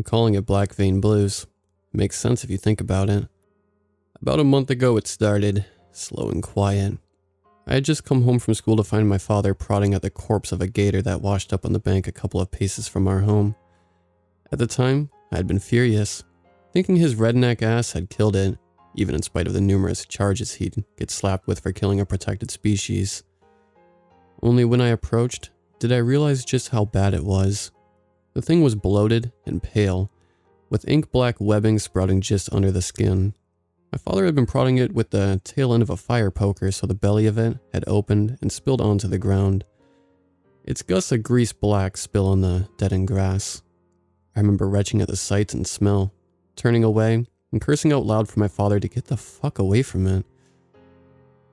calling it black vein blues. Makes sense if you think about it. About a month ago it started, slow and quiet. I had just come home from school to find my father prodding at the corpse of a gator that washed up on the bank a couple of paces from our home. At the time, I had been furious, thinking his redneck ass had killed it, even in spite of the numerous charges he'd get slapped with for killing a protected species. Only when I approached, did I realize just how bad it was. The thing was bloated and pale, with ink-black webbing sprouting just under the skin. My father had been prodding it with the tail end of a fire poker, so the belly of it had opened and spilled onto the ground. Its gusts of grease black spill on the deadened grass. I remember retching at the sight and smell, turning away and cursing out loud for my father to get the fuck away from it.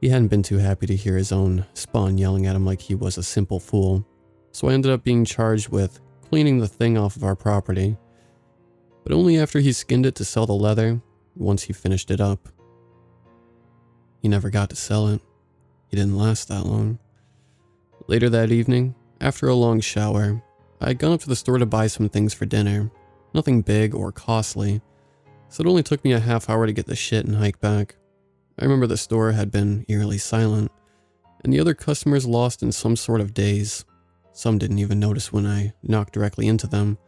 He hadn't been too happy to hear his own spawn yelling at him like he was a simple fool, so I ended up being charged with cleaning the thing off of our property. But only after he skinned it to sell the leather, once he finished it up. He never got to sell it. He didn't last that long. Later that evening, after a long shower, I had gone up to the store to buy some things for dinner. Nothing big or costly, so it only took me a half hour to get the shit and hike back. I remember the store had been eerily silent, and the other customers lost in some sort of daze. Some didn't even notice when I knocked directly into them,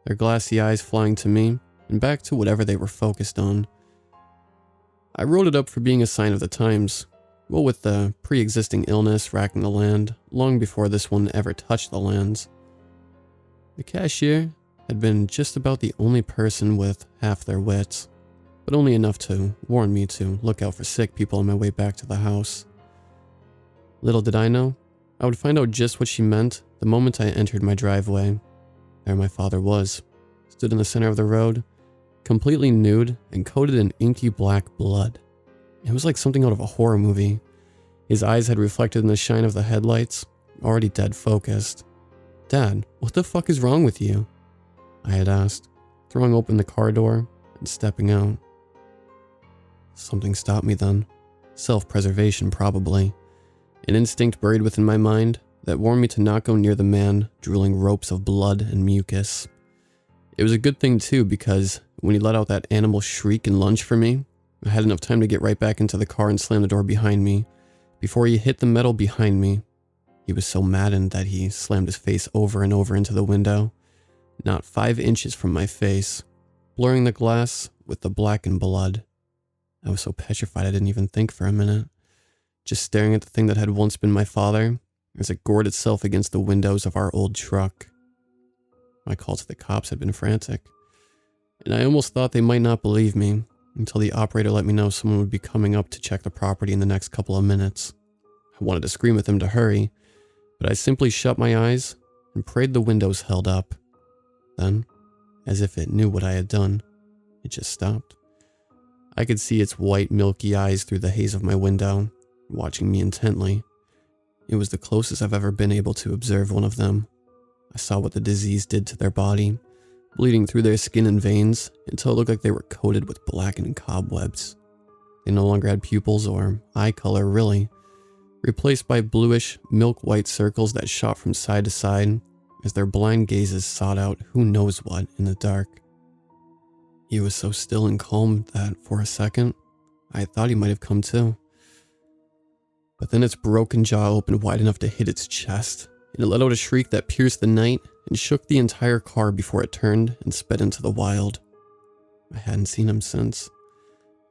their glassy eyes flying to me and back to whatever they were focused on. I wrote it up for being a sign of the times, well, with the pre-existing illness racking the land long before this one ever touched the lands. The cashier had been just about the only person with half their wits, but only enough to warn me to look out for sick people on my way back to the house. Little did I know, I would find out just what she meant the moment I entered my driveway. There my father was, stood in the center of the road, completely nude and coated in inky black blood. It was like something out of a horror movie. His eyes had reflected in the shine of the headlights, already dead focused. "Dad, what the fuck is wrong with you?" I had asked, throwing open the car door and stepping out. Something stopped me then. Self-preservation, probably. An instinct buried within my mind that warned me to not go near the man drooling ropes of blood and mucus. It was a good thing too, because when he let out that animal shriek and lunge for me, I had enough time to get right back into the car and slam the door behind me before he hit the metal behind me. He was so maddened that he slammed his face over and over into the window, not 5 inches from my face, blurring the glass with the blackened blood. I was so petrified I didn't even think for a minute, just staring at the thing that had once been my father as it gored itself against the windows of our old truck. My call to the cops had been frantic, and I almost thought they might not believe me until the operator let me know someone would be coming up to check the property in the next couple of minutes. I wanted to scream at them to hurry, but I simply shut my eyes and prayed the windows held up. Then, as if it knew what I had done, it just stopped. I could see its white, milky eyes through the haze of my window, watching me intently. It was the closest I've ever been able to observe one of them. I saw what the disease did to their body, bleeding through their skin and veins until it looked like they were coated with blackened cobwebs. They no longer had pupils or eye color, really, replaced by bluish, milk-white circles that shot from side to side as their blind gazes sought out who knows what in the dark. He was so still and calm that, for a second, I thought he might have come to. But then its broken jaw opened wide enough to hit its chest, and it let out a shriek that pierced the night and shook the entire car before it turned and sped into the wild. I hadn't seen him since.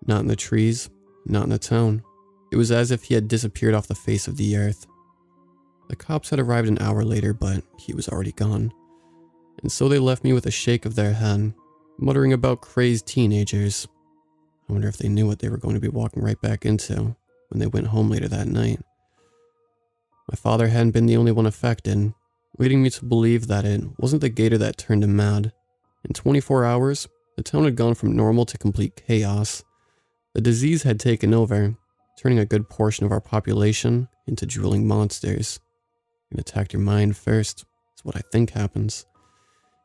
Not in the trees, not in the town. It was as if he had disappeared off the face of the earth. The cops had arrived an hour later, but he was already gone. And so they left me with a shake of their head, muttering about crazed teenagers. I wonder if they knew what they were going to be walking right back into when they went home later that night. My father hadn't been the only one affected, leading me to believe that it wasn't the gator that turned him mad. In 24 hours, the town had gone from normal to complete chaos. The disease had taken over, turning a good portion of our population into drooling monsters. It attacked your mind first, is what I think happens.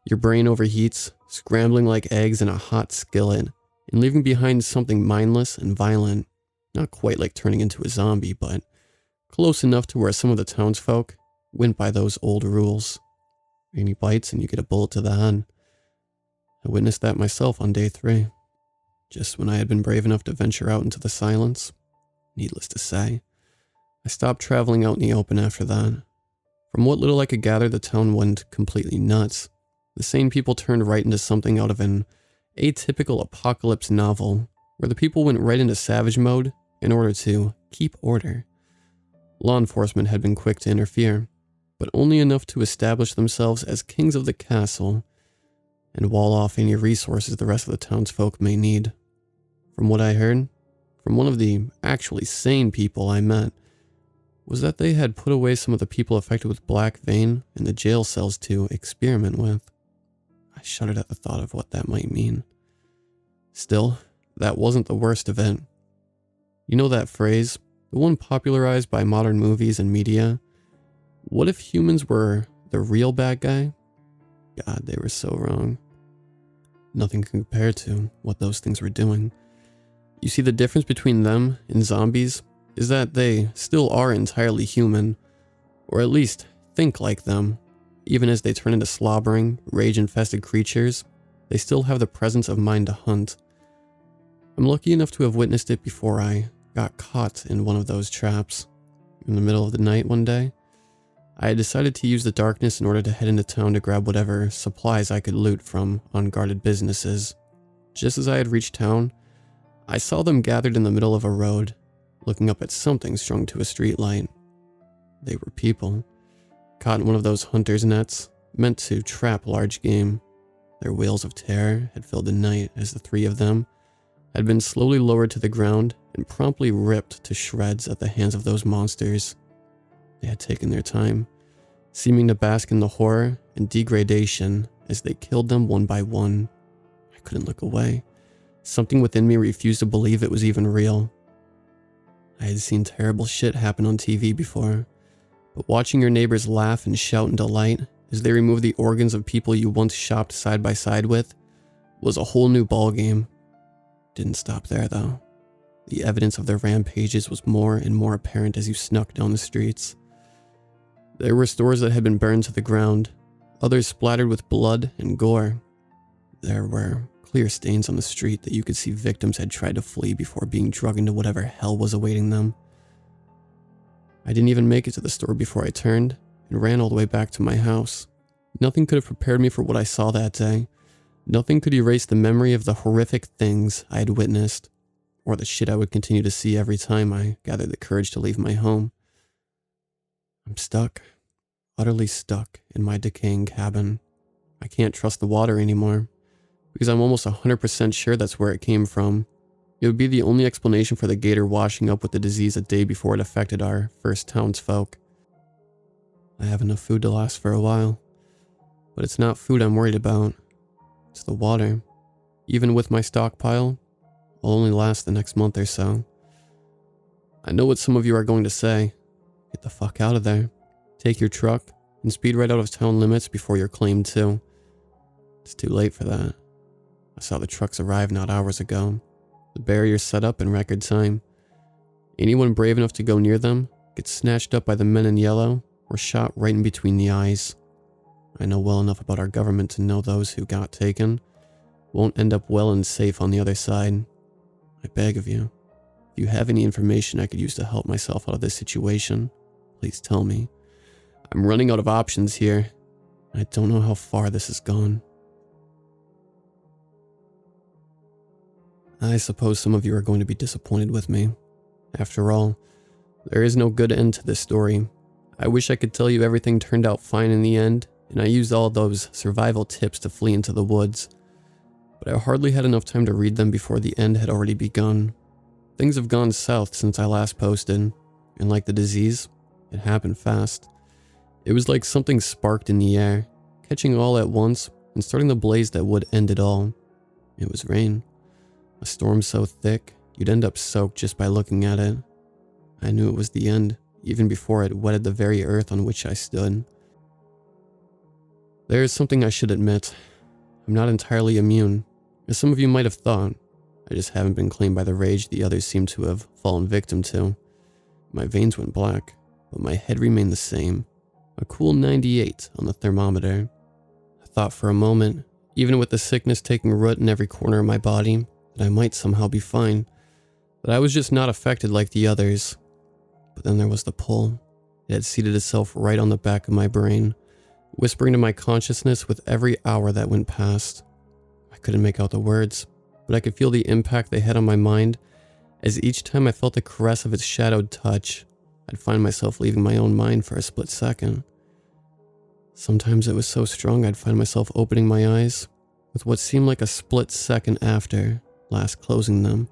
Your brain overheats, scrambling like eggs in a hot skillet, and leaving behind something mindless and violent. Not quite like turning into a zombie, but close enough to where some of the townsfolk went by those old rules. Any bites and you get a bullet to the head. I witnessed that myself on day 3. Just when I had been brave enough to venture out into the silence, needless to say, I stopped traveling out in the open after that. From what little I could gather, the town went completely nuts. The sane people turned right into something out of an atypical apocalypse novel, where the people went right into savage mode in order to keep order. Law enforcement had been quick to interfere, but only enough to establish themselves as kings of the castle and wall off any resources the rest of the townsfolk may need. From what I heard, from one of the actually sane people I met, was that they had put away some of the people affected with black vein in the jail cells to experiment with. I shuddered at the thought of what that might mean. Still, that wasn't the worst of it. You know that phrase, the one popularized by modern movies and media? What if humans were the real bad guy? God, they were so wrong. Nothing can compare to what those things were doing. You see, the difference between them and zombies is that they still are entirely human, or at least think like them. Even as they turn into slobbering, rage-infested creatures, they still have the presence of mind to hunt. I'm lucky enough to have witnessed it before I got caught in one of those traps. In the middle of the night one day, I had decided to use the darkness in order to head into town to grab whatever supplies I could loot from unguarded businesses. Just as I had reached town, I saw them gathered in the middle of a road, looking up at something strung to a streetlight. They were people, caught in one of those hunter's nets, meant to trap large game. Their wails of terror had filled the night as the 3 of them had been slowly lowered to the ground and promptly ripped to shreds at the hands of those monsters. They had taken their time, seeming to bask in the horror and degradation as they killed them one by one. I couldn't look away. Something within me refused to believe it was even real. I had seen terrible shit happen on TV before, but watching your neighbors laugh and shout in delight as they remove the organs of people you once shopped side by side with was a whole new ballgame. Didn't stop there though. The evidence of their rampages was more and more apparent as you snuck down the streets. There were stores that had been burned to the ground, others splattered with blood and gore. There were clear stains on the street that you could see victims had tried to flee before being dragged into whatever hell was awaiting them. I didn't even make it to the store before I turned and ran all the way back to my house. Nothing could have prepared me for what I saw that day. Nothing could erase the memory of the horrific things I had witnessed, or the shit I would continue to see every time I gathered the courage to leave my home. I'm stuck, utterly stuck in my decaying cabin. I can't trust the water anymore, because I'm almost 100% sure that's where it came from. It would be the only explanation for the gator washing up with the disease a day before it affected our first townsfolk. I have enough food to last for a while, but it's not food I'm worried about. It's the water. Even with my stockpile, I'll only last the next month or so. I know what some of you are going to say. Get the fuck out of there. Take your truck and speed right out of town limits before you're claimed too. It's too late for that. I saw the trucks arrive not hours ago. The barriers set up in record time. Anyone brave enough to go near them gets snatched up by the men in yellow or shot right in between the eyes. I know well enough about our government to know those who got taken won't end up well and safe on the other side. I beg of you, if you have any information I could use to help myself out of this situation, please tell me. I'm running out of options here, and I don't know how far this has gone. I suppose some of you are going to be disappointed with me. After all, there is no good end to this story. I wish I could tell you everything turned out fine in the end, and I used all those survival tips to flee into the woods. But I hardly had enough time to read them before the end had already begun. Things have gone south since I last posted, and like the disease, it happened fast. It was like something sparked in the air, catching all at once and starting the blaze that would end it all. It was rain. A storm so thick, you'd end up soaked just by looking at it. I knew it was the end, even before it wetted the very earth on which I stood. There is something I should admit. I'm not entirely immune, as some of you might have thought. I just haven't been claimed by the rage the others seem to have fallen victim to. My veins went black, but my head remained the same. A cool 98 on the thermometer. I thought for a moment, even with the sickness taking root in every corner of my body, that I might somehow be fine, that I was just not affected like the others. But then there was the pull. It had seated itself right on the back of my brain, whispering to my consciousness with every hour that went past. I couldn't make out the words, but I could feel the impact they had on my mind, as each time I felt the caress of its shadowed touch, I'd find myself leaving my own mind for a split second. Sometimes it was so strong I'd find myself opening my eyes, with what seemed like a split second after last closing them,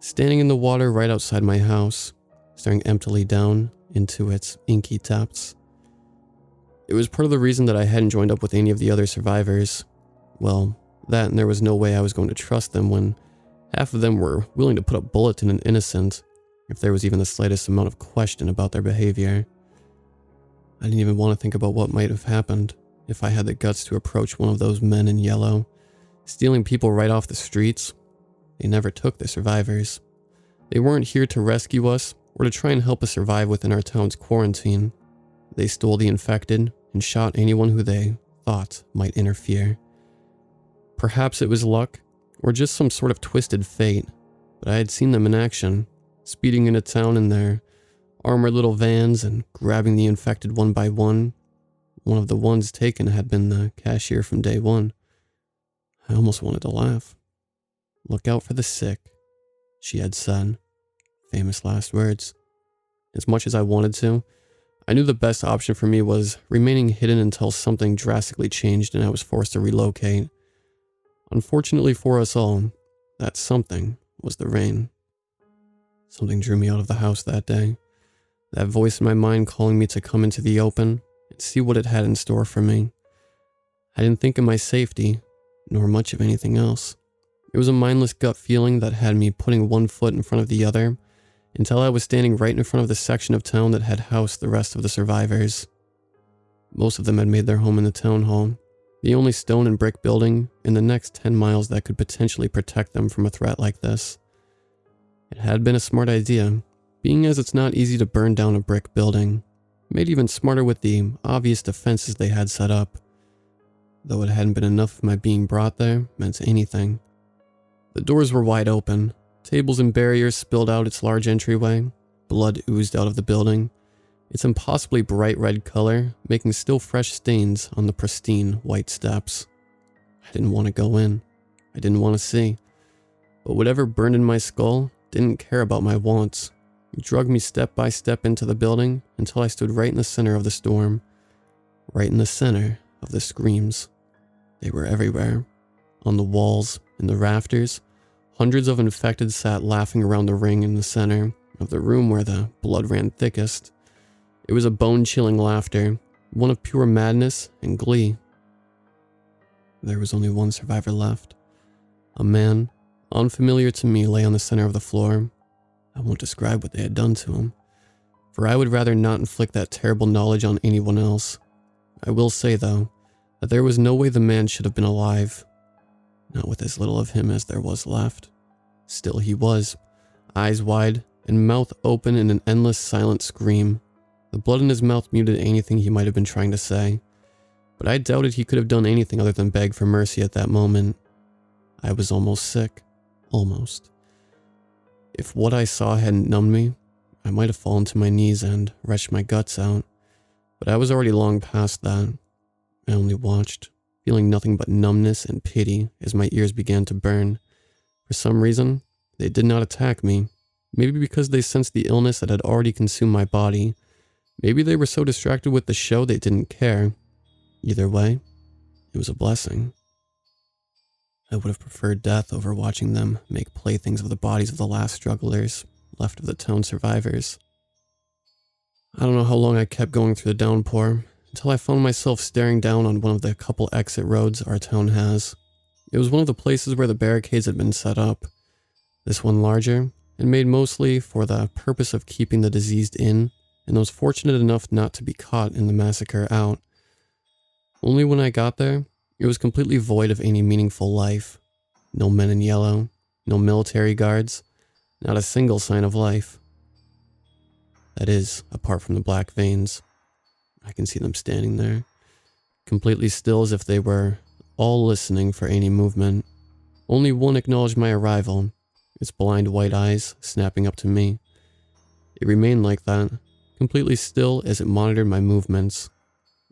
standing in the water right outside my house, staring emptily down into its inky depths. It was part of the reason that I hadn't joined up with any of the other survivors. Well, that and there was no way I was going to trust them when half of them were willing to put a bullet in an innocent if there was even the slightest amount of question about their behavior. I didn't even want to think about what might have happened if I had the guts to approach one of those men in yellow, stealing people right off the streets. They never took the survivors. They weren't here to rescue us or to try and help us survive within our town's quarantine. They stole the infected and shot anyone who they thought might interfere. Perhaps it was luck or just some sort of twisted fate, but I had seen them in action, speeding into town in their armored little vans and grabbing the infected one by one. One of the ones taken had been the cashier from day one. I almost wanted to laugh. "Look out for the sick," she had said. Famous last words. As much as I wanted to, I knew the best option for me was remaining hidden until something drastically changed and I was forced to relocate. Unfortunately for us all, that something was the rain. Something drew me out of the house that day. That voice in my mind calling me to come into the open and see what it had in store for me. I didn't think of my safety, nor much of anything else. It was a mindless gut feeling that had me putting one foot in front of the other until I was standing right in front of the section of town that had housed the rest of the survivors. Most of them had made their home in the town hall, the only stone and brick building in the next 10 miles that could potentially protect them from a threat like this. It had been a smart idea, being as it's not easy to burn down a brick building, made even smarter with the obvious defenses they had set up. Though it hadn't been enough of my being brought there meant anything. The doors were wide open, tables and barriers spilled out its large entryway, blood oozed out of the building, its impossibly bright red color making still fresh stains on the pristine white steps. I didn't want to go in. I didn't want to see. But whatever burned in my skull didn't care about my wants. It dragged me step by step into the building until I stood right in the center of the storm. Right in the center of the screams. They were everywhere. On the walls, in the rafters, hundreds of infected sat laughing around the ring in the center of the room where the blood ran thickest. It was a bone-chilling laughter, one of pure madness and glee. There was only one survivor left. A man, unfamiliar to me, lay on the center of the floor. I won't describe what they had done to him, for I would rather not inflict that terrible knowledge on anyone else. I will say, though, that there was no way the man should have been alive. Not with as little of him as there was left. Still he was, eyes wide and mouth open in an endless silent scream. The blood in his mouth muted anything he might have been trying to say, but I doubted he could have done anything other than beg for mercy at that moment. I was almost sick. Almost. If what I saw hadn't numbed me, I might have fallen to my knees and wrenched my guts out, but I was already long past that. I only watched, feeling nothing but numbness and pity as my ears began to burn. For some reason, they did not attack me. Maybe because they sensed the illness that had already consumed my body. Maybe they were so distracted with the show they didn't care. Either way, it was a blessing. I would have preferred death over watching them make playthings of the bodies of the last strugglers left of the town survivors. I don't know how long I kept going through the downpour, until I found myself staring down on one of the couple exit roads our town has. It was one of the places where the barricades had been set up. This one larger, and made mostly for the purpose of keeping the diseased in, and those fortunate enough not to be caught in the massacre out. Only when I got there, it was completely void of any meaningful life. No men in yellow, no military guards, not a single sign of life. That is, apart from the black veins. I can see them standing there, completely still as if they were all listening for any movement. Only one acknowledged my arrival, its blind white eyes snapping up to me. It remained like that, completely still as it monitored my movements.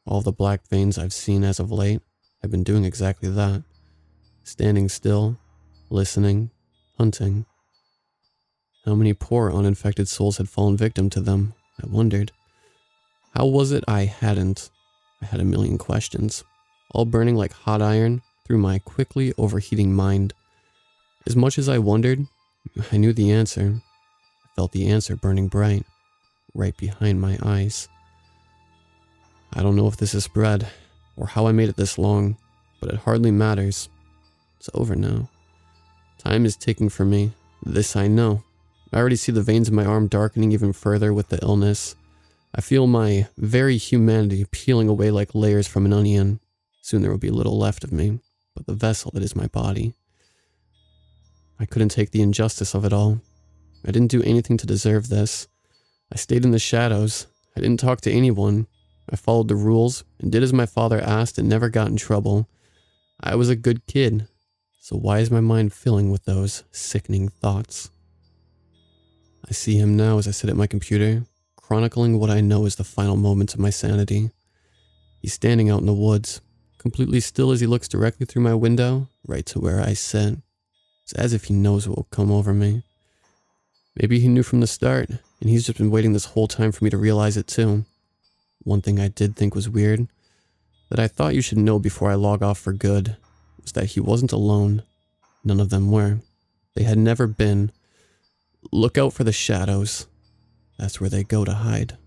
All the black veins I've seen as of late have been doing exactly that. Standing still, listening, hunting. How many poor uninfected souls had fallen victim to them, I wondered. How was it I hadn't? I had a million questions, all burning like hot iron through my quickly overheating mind. As much as I wondered, I knew the answer. I felt the answer burning bright, right behind my eyes. I don't know if this is spread, or how I made it this long, but it hardly matters. It's over now. Time is ticking for me, this I know. I already see the veins in my arm darkening even further with the illness. I feel my very humanity peeling away like layers from an onion. Soon there will be little left of me, but the vessel that is my body. I couldn't take the injustice of it all. I didn't do anything to deserve this. I stayed in the shadows. I didn't talk to anyone. I followed the rules and did as my father asked and never got in trouble. I was a good kid. So why is my mind filling with those sickening thoughts? I see him now as I sit at my computer, chronicling what I know is the final moments of my sanity. He's standing out in the woods, completely still as he looks directly through my window, right to where I sit. It's as if he knows what will come over me. Maybe he knew from the start, and he's just been waiting this whole time for me to realize it too. One thing I did think was weird, that I thought you should know before I log off for good, was that he wasn't alone. None of them were. They had never been. Look out for the shadows. That's where they go to hide.